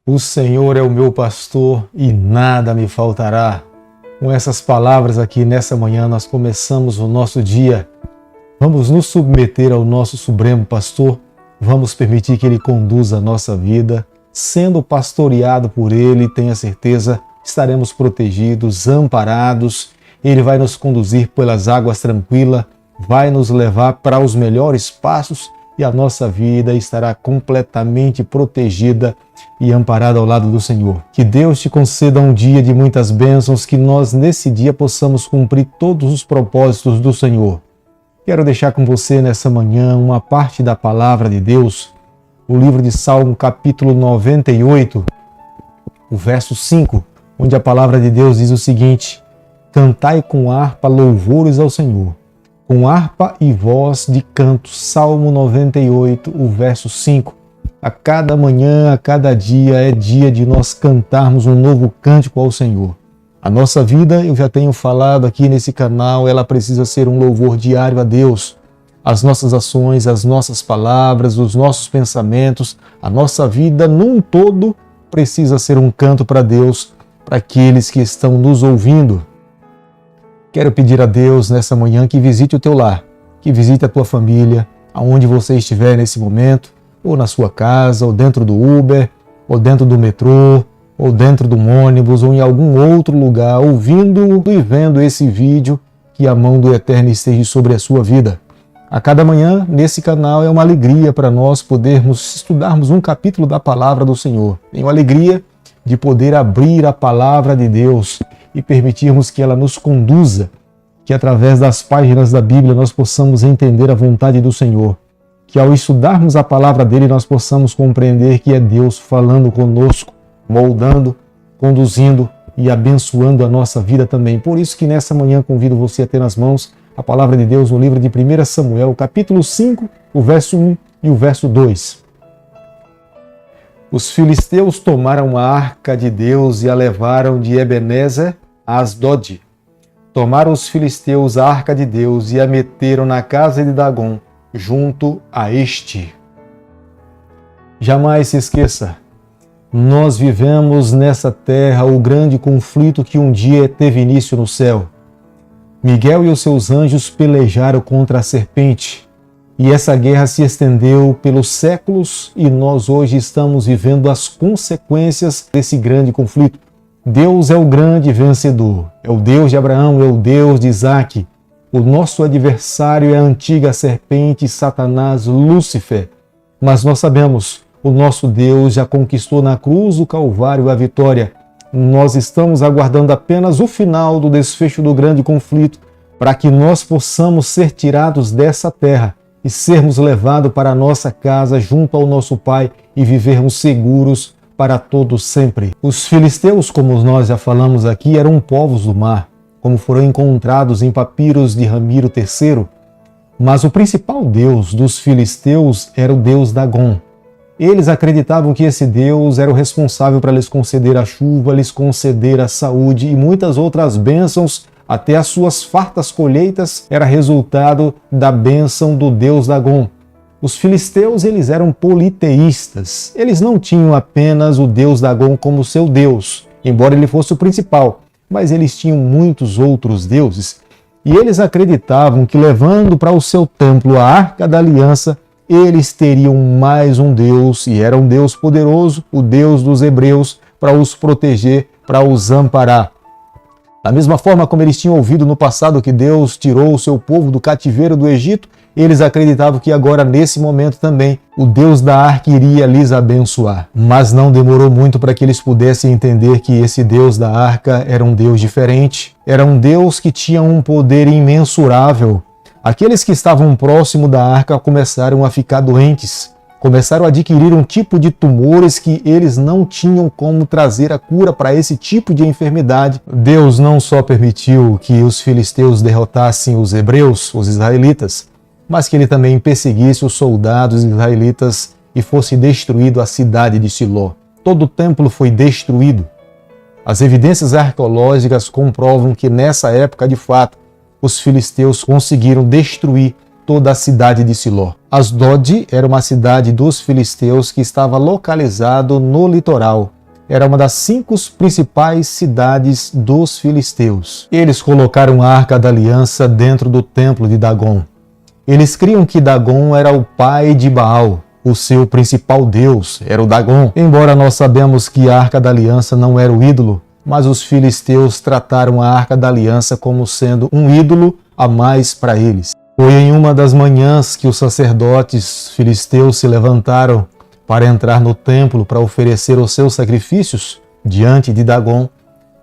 O Senhor é o meu pastor e nada me faltará. Com essas palavras aqui nessa manhã nós começamos o nosso dia. Vamos nos submeter ao nosso Supremo Pastor. Vamos permitir que Ele conduza a nossa vida. Sendo pastoreado por Ele, tenha certeza, estaremos protegidos, amparados. Ele vai nos conduzir pelas águas tranquilas, vai nos levar para os melhores passos e a nossa vida estará completamente protegida e amparada ao lado do Senhor. Que Deus te conceda um dia de muitas bênçãos, que nós nesse dia possamos cumprir todos os propósitos do Senhor. Quero deixar com você nessa manhã uma parte da palavra de Deus, o livro de Salmo capítulo 98, o verso 5, onde a palavra de Deus diz o seguinte: cantai com harpa louvores ao Senhor, com harpa e voz de canto. Salmo 98, o verso 5. A cada manhã, a cada dia é dia de nós cantarmos um novo cântico ao Senhor. A nossa vida, eu já tenho falado aqui nesse canal, ela precisa ser um louvor diário a Deus. As nossas ações, as nossas palavras, os nossos pensamentos, a nossa vida num todo precisa ser um canto para Deus, para aqueles que estão nos ouvindo. Quero pedir a Deus nessa manhã que visite o teu lar, que visite a tua família, aonde você estiver nesse momento, ou na sua casa, ou dentro do Uber, ou dentro do metrô, ou dentro do ônibus, ou em algum outro lugar, ouvindo e vendo esse vídeo, que a mão do Eterno esteja sobre a sua vida. A cada manhã, nesse canal, é uma alegria para nós podermos estudarmos um capítulo da Palavra do Senhor. Tenho alegria de poder abrir a Palavra de Deus e permitirmos que ela nos conduza, que através das páginas da Bíblia nós possamos entender a vontade do Senhor, que ao estudarmos a palavra dele nós possamos compreender que é Deus falando conosco, moldando, conduzindo e abençoando a nossa vida também. Por isso que nessa manhã convido você a ter nas mãos a palavra de Deus no livro de 1 Samuel, capítulo 5, o verso 1 e o verso 2. Os filisteus tomaram a arca de Deus e a levaram de Ebenezer a Asdod. Tomaram os filisteus a arca de Deus e a meteram na casa de Dagom, junto a este. Jamais se esqueça, nós vivemos nessa terra o grande conflito que um dia teve início no céu. Miguel e os seus anjos pelejaram contra a serpente, e essa guerra se estendeu pelos séculos e nós hoje estamos vivendo as consequências desse grande conflito. Deus é o grande vencedor, é o Deus de Abraão, é o Deus de Isaac. O nosso adversário é a antiga serpente Satanás, Lúcifer. Mas nós sabemos, o nosso Deus já conquistou na cruz do Calvário a vitória. Nós estamos aguardando apenas o final do desfecho do grande conflito para que nós possamos ser tirados dessa terra e sermos levados para a nossa casa junto ao nosso Pai e vivermos seguros para todos sempre. Os filisteus, como nós já falamos aqui, eram povos do mar, como foram encontrados em papiros de Ramiro III, mas o principal deus dos filisteus era o deus Dagom. Eles acreditavam que esse deus era o responsável para lhes conceder a chuva, lhes conceder a saúde e muitas outras bênçãos, até as suas fartas colheitas era resultado da bênção do deus Dagom. Os filisteus, eles eram politeístas. Eles não tinham apenas o deus Dagom como seu deus, embora ele fosse o principal, mas eles tinham muitos outros deuses. E eles acreditavam que levando para o seu templo a Arca da Aliança, eles teriam mais um Deus, e era um Deus poderoso, o Deus dos hebreus, para os proteger, para os amparar. Da mesma forma como eles tinham ouvido no passado que Deus tirou o seu povo do cativeiro do Egito, eles acreditavam que agora, nesse momento também, o Deus da arca iria lhes abençoar. Mas não demorou muito para que eles pudessem entender que esse Deus da arca era um Deus diferente, era um Deus que tinha um poder imensurável. Aqueles que estavam próximo da arca começaram a ficar doentes, começaram a adquirir um tipo de tumores que eles não tinham como trazer a cura para esse tipo de enfermidade. Deus não só permitiu que os filisteus derrotassem os hebreus, os israelitas, mas que ele também perseguisse os soldados israelitas e fosse destruído a cidade de Siló. Todo o templo foi destruído. As evidências arqueológicas comprovam que nessa época, de fato, os filisteus conseguiram destruir toda a cidade de Siló. Asdod era uma cidade dos filisteus que estava localizado no litoral. era uma das 5 principais cidades dos filisteus. Eles colocaram a Arca da Aliança dentro do templo de Dagon. Eles criam que Dagon era o pai de Baal. O seu principal deus era o Dagon. Embora nós sabemos que a Arca da Aliança não era o ídolo, mas os filisteus trataram a Arca da Aliança como sendo um ídolo a mais para eles. Foi em uma das manhãs que os sacerdotes filisteus se levantaram para entrar no templo para oferecer os seus sacrifícios diante de Dagon.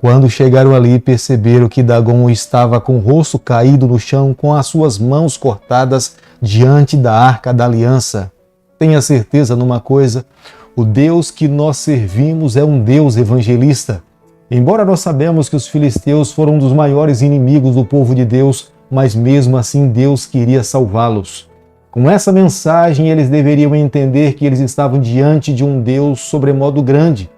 Quando chegaram ali, perceberam que Dagon estava com o rosto caído no chão, com as suas mãos cortadas diante da Arca da Aliança. Tenha certeza numa coisa, o Deus que nós servimos é um Deus evangelista. Embora nós sabemos que os filisteus foram um dos maiores inimigos do povo de Deus, mas mesmo assim Deus queria salvá-los. Com essa mensagem, eles deveriam entender que eles estavam diante de um Deus sobremodo grande,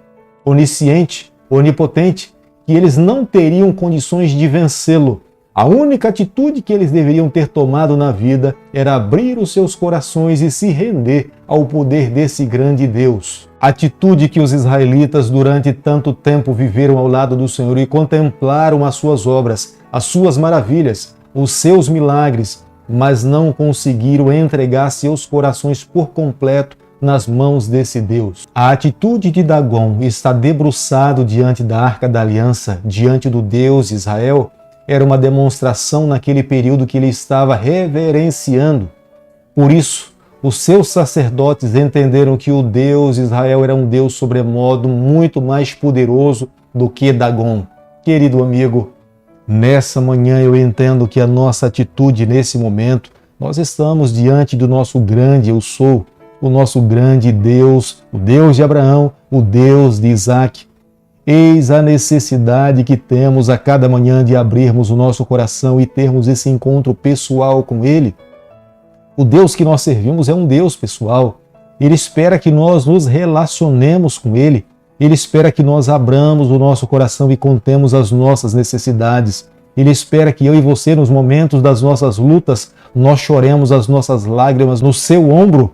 onisciente, onipotente, que eles não teriam condições de vencê-lo. A única atitude que eles deveriam ter tomado na vida era abrir os seus corações e se render ao poder desse grande Deus. Atitude que os israelitas durante tanto tempo viveram ao lado do Senhor e contemplaram as suas obras, as suas maravilhas, os seus milagres, mas não conseguiram entregar seus corações por completo nas mãos desse Deus. A atitude de Dagon estar debruçado diante da Arca da Aliança, diante do Deus de Israel, era uma demonstração naquele período que ele estava reverenciando. Por isso, os seus sacerdotes entenderam que o Deus de Israel era um Deus sobremodo muito mais poderoso do que Dagon. Querido amigo, nessa manhã eu entendo que a nossa atitude nesse momento, nós estamos diante do nosso grande Eu Sou, o nosso grande Deus, o Deus de Abraão, o Deus de Isaac. Eis a necessidade que temos a cada manhã de abrirmos o nosso coração e termos esse encontro pessoal com Ele. O Deus que nós servimos é um Deus pessoal. Ele espera que nós nos relacionemos com Ele. Ele espera que nós abramos o nosso coração e contemos as nossas necessidades. Ele espera que eu e você, nos momentos das nossas lutas, nós choremos as nossas lágrimas no seu ombro.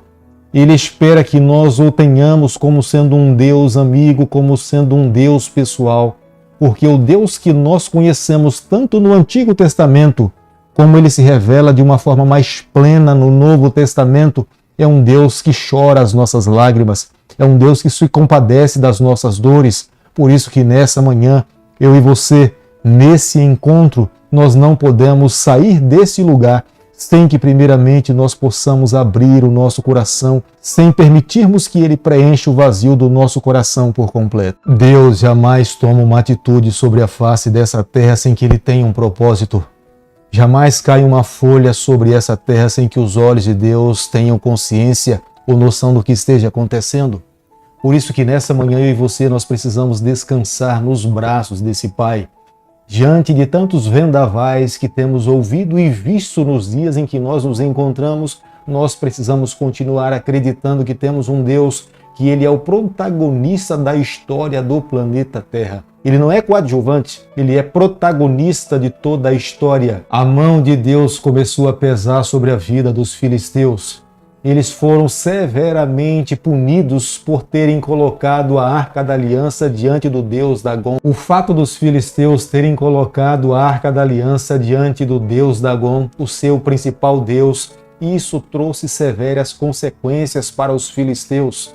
Ele espera que nós o tenhamos como sendo um Deus amigo, como sendo um Deus pessoal. Porque o Deus que nós conhecemos tanto no Antigo Testamento, como ele se revela de uma forma mais plena no Novo Testamento, é um Deus que chora as nossas lágrimas, é um Deus que se compadece das nossas dores. Por isso que nessa manhã, eu e você, nesse encontro, nós não podemos sair desse lugar sem que primeiramente nós possamos abrir o nosso coração, sem permitirmos que ele preencha o vazio do nosso coração por completo. Deus jamais toma uma atitude sobre a face dessa terra sem que ele tenha um propósito. Jamais cai uma folha sobre essa terra sem que os olhos de Deus tenham consciência ou noção do que esteja acontecendo. Por isso que nessa manhã eu e você nós precisamos descansar nos braços desse Pai. Diante de tantos vendavais que temos ouvido e visto nos dias em que nós nos encontramos, nós precisamos continuar acreditando que temos um Deus que ele é o protagonista da história do planeta Terra. Ele não é coadjuvante, ele é protagonista de toda a história. A mão de Deus começou a pesar sobre a vida dos filisteus. Eles foram severamente punidos por terem colocado a Arca da Aliança diante do Deus Dagon. O fato dos filisteus terem colocado a Arca da Aliança diante do Deus Dagon, o seu principal Deus, isso trouxe severas consequências para os filisteus.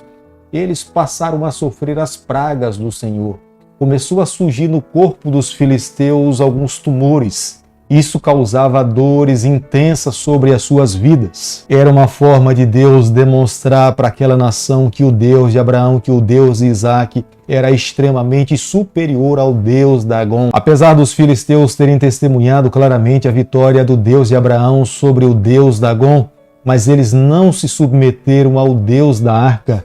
Eles passaram a sofrer as pragas do Senhor. Começou a surgir no corpo dos filisteus alguns tumores. Isso causava dores intensas sobre as suas vidas. Era uma forma de Deus demonstrar para aquela nação que o Deus de Abraão, que o Deus de Isaac, era extremamente superior ao Deus Dagon. Apesar dos filisteus terem testemunhado claramente a vitória do Deus de Abraão sobre o Deus Dagon, mas eles não se submeteram ao Deus da Arca.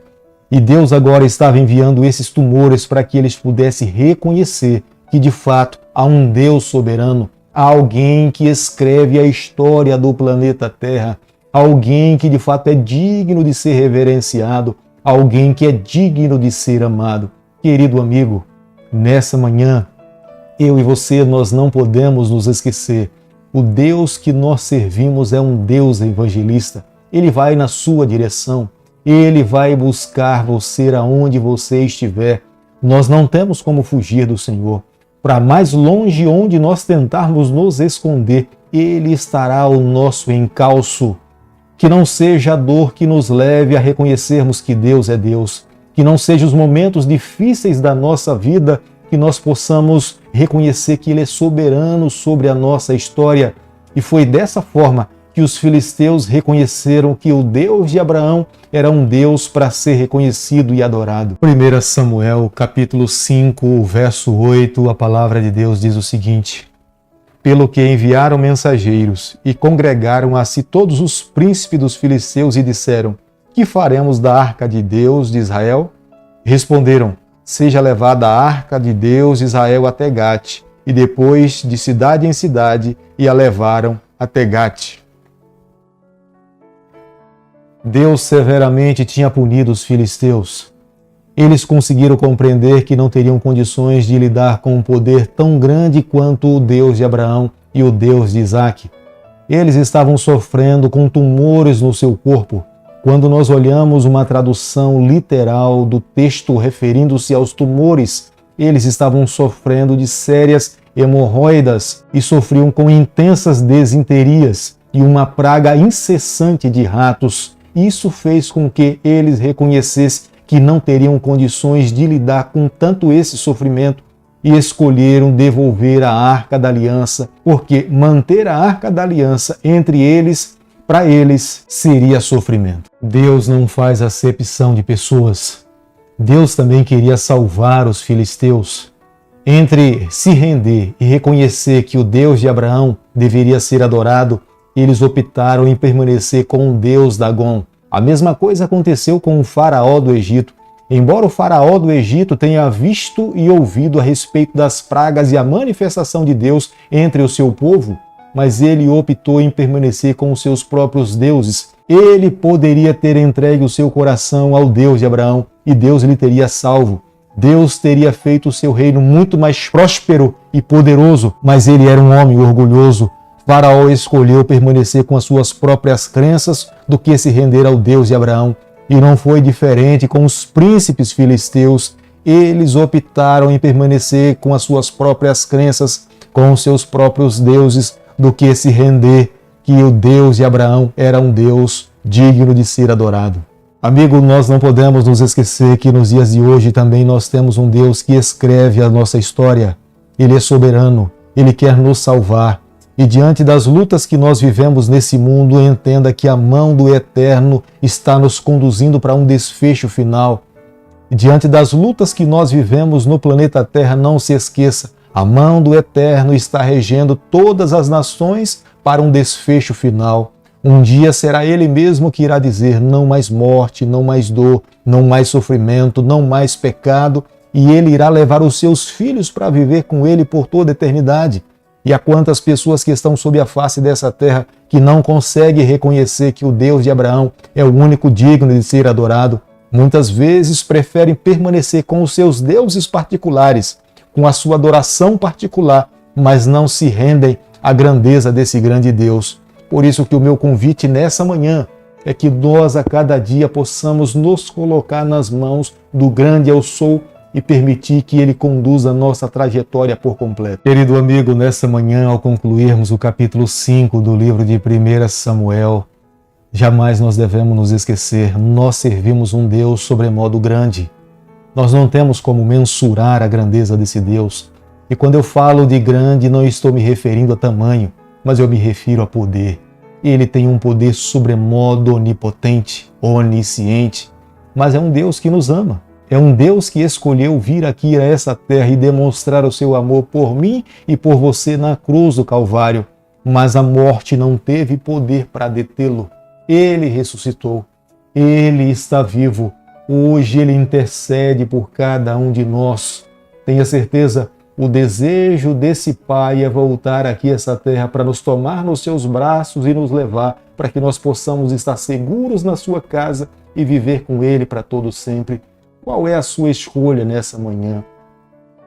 E Deus agora estava enviando esses tumores para que eles pudessem reconhecer que de fato há um Deus soberano, há alguém que escreve a história do planeta Terra, alguém que de fato é digno de ser reverenciado, alguém que é digno de ser amado. Querido amigo, nessa manhã, eu e você, nós não podemos nos esquecer. O Deus que nós servimos é um Deus evangelista. Ele vai na sua direção. Ele vai buscar você aonde você estiver. Nós não temos como fugir do Senhor. Para mais longe onde nós tentarmos nos esconder, Ele estará ao nosso encalço. Que não seja a dor que nos leve a reconhecermos que Deus é Deus. Que não sejam os momentos difíceis da nossa vida que nós possamos reconhecer que Ele é soberano sobre a nossa história. E foi dessa forma que os filisteus reconheceram que o Deus de Abraão era um Deus para ser reconhecido e adorado. 1 Samuel, capítulo 5, verso 8, a palavra de Deus diz o seguinte: Pelo que enviaram mensageiros e congregaram a si todos os príncipes dos filisteus e disseram: Que faremos da arca de Deus de Israel? Responderam: Seja levada a arca de Deus de Israel até Gate. E depois, de cidade em cidade, e a levaram até Gate. Deus severamente tinha punido os filisteus. Eles conseguiram compreender que não teriam condições de lidar com um poder tão grande quanto o Deus de Abraão e o Deus de Isaque. Eles estavam sofrendo com tumores no seu corpo. Quando nós olhamos uma tradução literal do texto referindo-se aos tumores, eles estavam sofrendo de sérias hemorroidas e sofriam com intensas desinterias e uma praga incessante de ratos. Isso fez com que eles reconhecessem que não teriam condições de lidar com tanto esse sofrimento e escolheram devolver a Arca da Aliança, porque manter a Arca da Aliança entre eles, para eles, seria sofrimento. Deus não faz acepção de pessoas. Deus também queria salvar os filisteus. Entre se render e reconhecer que o Deus de Abraão deveria ser adorado, eles optaram em permanecer com o Deus Dagom. A mesma coisa aconteceu com o faraó do Egito. Embora o faraó do Egito tenha visto e ouvido a respeito das pragas e a manifestação de Deus entre o seu povo, mas ele optou em permanecer com os seus próprios deuses. Ele poderia ter entregue o seu coração ao Deus de Abraão e Deus lhe teria salvo. Deus teria feito o seu reino muito mais próspero e poderoso, mas ele era um homem orgulhoso. Faraó escolheu permanecer com as suas próprias crenças do que se render ao Deus de Abraão. E não foi diferente com os príncipes filisteus. Eles optaram em permanecer com as suas próprias crenças, com os seus próprios deuses, do que se render que o Deus de Abraão era um Deus digno de ser adorado. Amigo, nós não podemos nos esquecer que nos dias de hoje também nós temos um Deus que escreve a nossa história. Ele é soberano, Ele quer nos salvar. E diante das lutas que nós vivemos nesse mundo, entenda que a mão do Eterno está nos conduzindo para um desfecho final. E diante das lutas que nós vivemos no planeta Terra, não se esqueça, a mão do Eterno está regendo todas as nações para um desfecho final. Um dia será Ele mesmo que irá dizer: não mais morte, não mais dor, não mais sofrimento, não mais pecado, e Ele irá levar os seus filhos para viver com Ele por toda a eternidade. E há quantas pessoas que estão sob a face dessa terra que não conseguem reconhecer que o Deus de Abraão é o único digno de ser adorado. Muitas vezes preferem permanecer com os seus deuses particulares, com a sua adoração particular, mas não se rendem à grandeza desse grande Deus. Por isso que o meu convite nessa manhã é que nós a cada dia possamos nos colocar nas mãos do grande Eu Sou e permitir que Ele conduza a nossa trajetória por completo. Querido amigo, nessa manhã, ao concluirmos o capítulo 5 do livro de 1 Samuel, jamais nós devemos nos esquecer, nós servimos um Deus sobremodo grande. Nós não temos como mensurar a grandeza desse Deus. E quando eu falo de grande, não estou me referindo a tamanho, mas eu me refiro a poder. Ele tem um poder sobremodo onipotente, onisciente, mas é um Deus que nos ama. É um Deus que escolheu vir aqui a essa terra e demonstrar o seu amor por mim e por você na cruz do Calvário. Mas a morte não teve poder para detê-lo. Ele ressuscitou. Ele está vivo. Hoje Ele intercede por cada um de nós. Tenha certeza, o desejo desse Pai é voltar aqui a essa terra para nos tomar nos seus braços e nos levar para que nós possamos estar seguros na sua casa e viver com Ele para todo sempre. Qual é a sua escolha nessa manhã?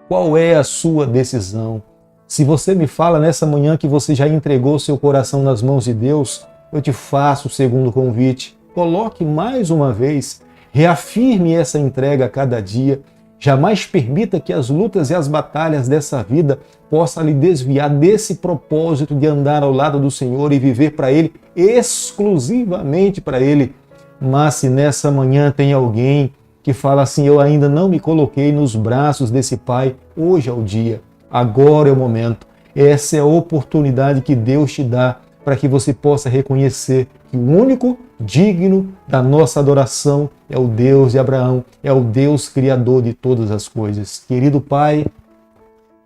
Qual é a sua decisão? Se você me fala nessa manhã que você já entregou seu coração nas mãos de Deus, eu te faço o segundo convite. Coloque mais uma vez, reafirme essa entrega a cada dia Jamais permita que as lutas e as batalhas dessa vida possam lhe desviar desse propósito de andar ao lado do Senhor e viver para Ele, exclusivamente para Ele. Mas se nessa manhã tem alguém que fala assim, eu ainda não me coloquei nos braços desse Pai, hoje é o dia, agora é o momento. Essa é a oportunidade que Deus te dá para que você possa reconhecer que o único digno da nossa adoração é o Deus de Abraão, é o Deus criador de todas as coisas. Querido Pai,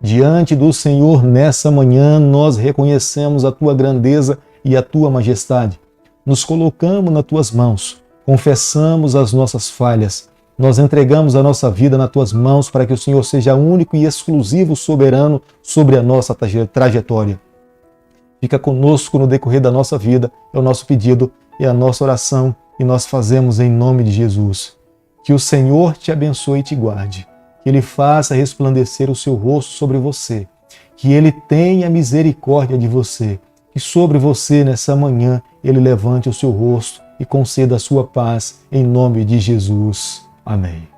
diante do Senhor nessa manhã nós reconhecemos a Tua grandeza e a Tua majestade. Nos colocamos nas Tuas mãos, confessamos as nossas falhas, nós entregamos a nossa vida nas Tuas mãos para que o Senhor seja único e exclusivo soberano sobre a nossa trajetória. Fica conosco no decorrer da nossa vida, é o nosso pedido, é a nossa oração e nós fazemos em nome de Jesus. Que o Senhor te abençoe e te guarde, que Ele faça resplandecer o seu rosto sobre você, que Ele tenha misericórdia de você, que sobre você nessa manhã Ele levante o seu rosto e conceda a sua paz em nome de Jesus. Amém.